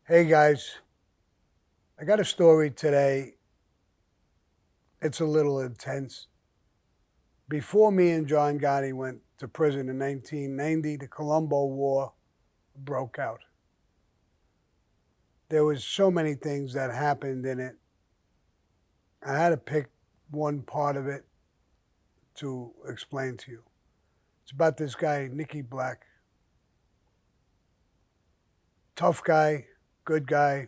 Hey guys, I got a story today. It's a little intense. Before me and John Gotti went to prison in 1990, the Colombo War broke out. There was so many things that happened in it. I had to pick one part of it to explain to you. It's about this guy, Nicky Black. Tough guy, good guy.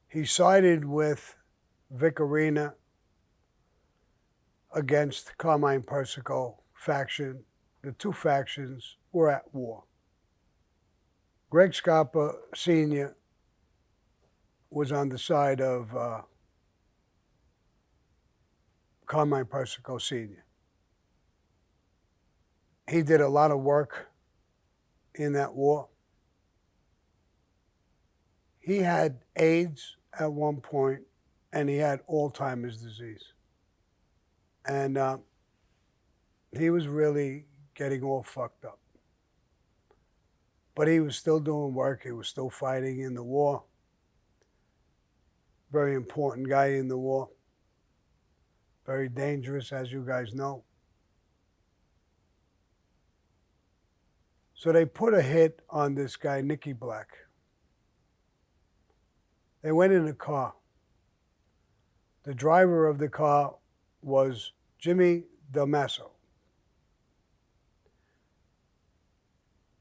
He sided with Vic Arena against Carmine Persico faction. The two factions were at war. Greg Scarpa Sr. was on the side of Carmine Persico Sr. He did a lot of work in that war. He had AIDS at one point, and he had Alzheimer's disease. And he was really getting all fucked up. But he was still doing work. He was still fighting in the war. Very important guy in the war. Very dangerous, as you guys know. So they put a hit on this guy, Nicky Black. They went in a car. The driver of the car was Jimmy Del Masso.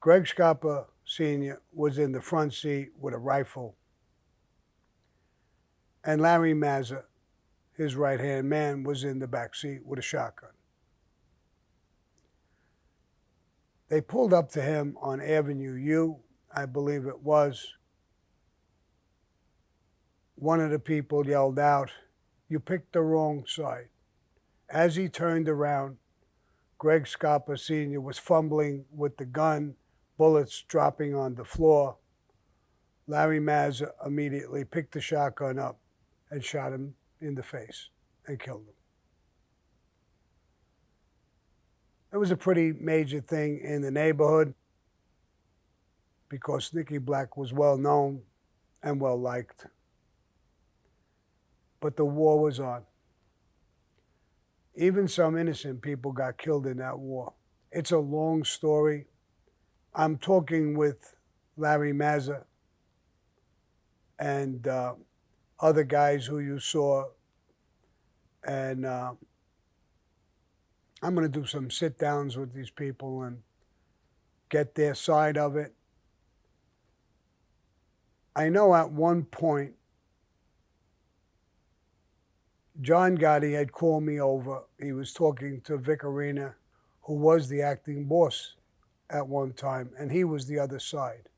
Greg Scarpa Sr. was in the front seat with a rifle. And Larry Mazza, his right-hand man, was in the back seat with a shotgun. They pulled up to him on Avenue U, I believe it was. One of the people yelled out, "You picked the wrong side." As he turned around, Greg Scarpa Sr. was fumbling with the gun, bullets dropping on the floor. Larry Mazza immediately picked the shotgun up and shot him in the face and killed him. It was a pretty major thing in the neighborhood because Nicky Black was well known and well liked. But the war was on. Even some innocent people got killed in that war. It's a long story. I'm talking with Larry Mazza and other guys who you saw. And I'm going to do some sit downs with these people and get their side of it. I know at one point, John Gotti had called me over. He was talking to Vic Arena, who was the acting boss at one time, and he was the other side.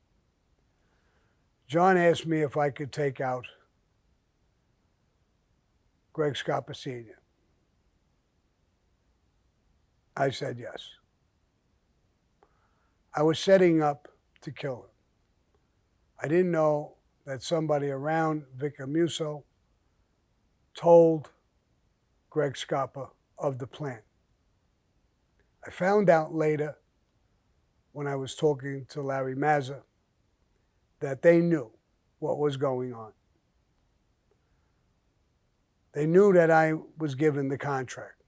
John asked me if I could take out Greg Scarpa Sr. I said yes. I was setting up to kill him. I didn't know that somebody around Vic Amuso told Greg Scarpa of the plan. I found out later when I was talking to Larry Mazza that they knew what was going on. They knew that I was given the contract.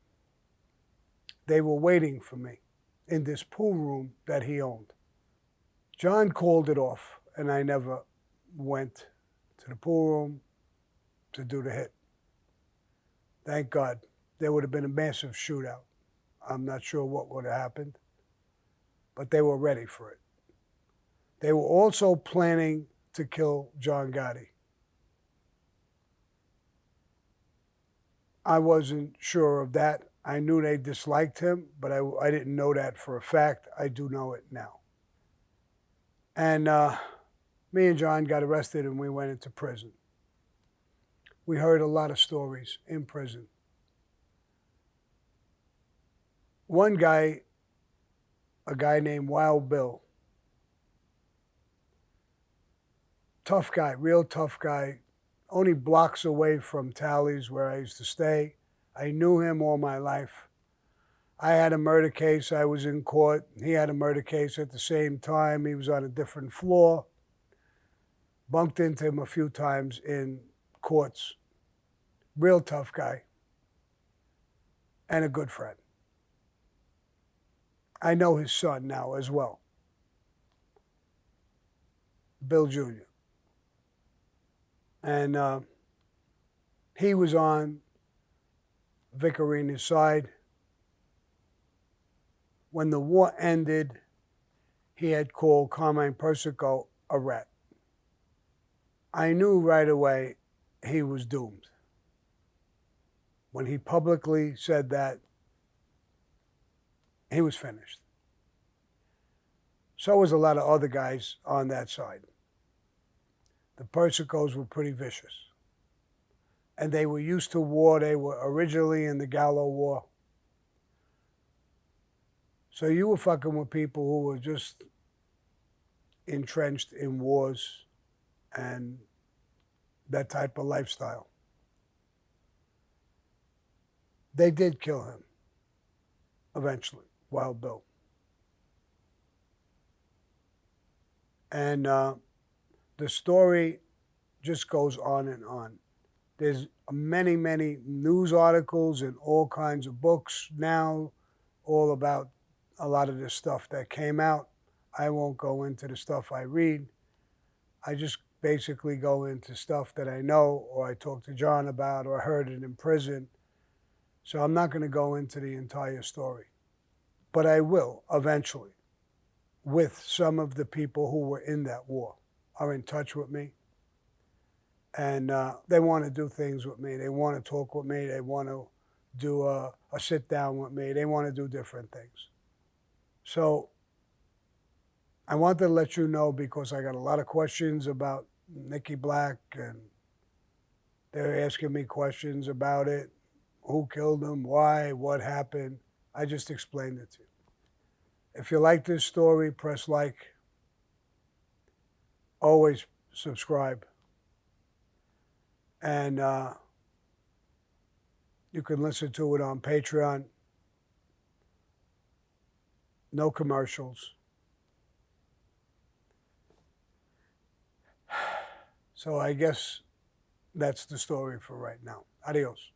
They were waiting for me in this pool room that he owned. John called it off, and I never went to the pool room to do the hit. Thank God. There would have been a massive shootout. I'm not sure what would have happened, but they were ready for it. They were also planning to kill John Gotti. I wasn't sure of that. I knew they disliked him, but I didn't know that for a fact. I do know it now. And me and John got arrested and we went into prison. We heard a lot of stories in prison. One guy, a guy named Wild Bill, tough guy, real tough guy, only blocks away from Tally's where I used to stay. I knew him all my life. I had a murder case. I was in court. He had a murder case at the same time. He was on a different floor. Bumped into him a few times in courts. Real tough guy. And a good friend. I know his son now as well. Bill Jr. And he was on Vicarina's side. When the war ended, he had called Carmine Persico a rat. I knew right away he was doomed. When he publicly said that, he was finished. So was a lot of other guys on that side. The Persicos were pretty vicious. And they were used to war. They were originally in the Gallo War. So you were fucking with people who were just entrenched in wars and that type of lifestyle. They did kill him eventually, Wild Bill. And the story just goes on and on. There's many, many news articles and all kinds of books now all about a lot of this stuff that came out. I won't go into the stuff I read. I just basically go into stuff that I know or I talked to John about or I heard it in prison. So I'm not going to go into the entire story. But I will eventually, with some of the people who were in that war, are in touch with me. And they want to do things with me. They want to talk with me. They want to do a sit down with me. They want to do different things. So I wanted to let you know because I got a lot of questions about Nicky Black and they're asking me questions about it. Who killed him? Why? What happened? I just explained it to you. If you like this story, press like. Always subscribe. And you can listen to it on Patreon. No commercials. So I guess that's the story for right now. Adios.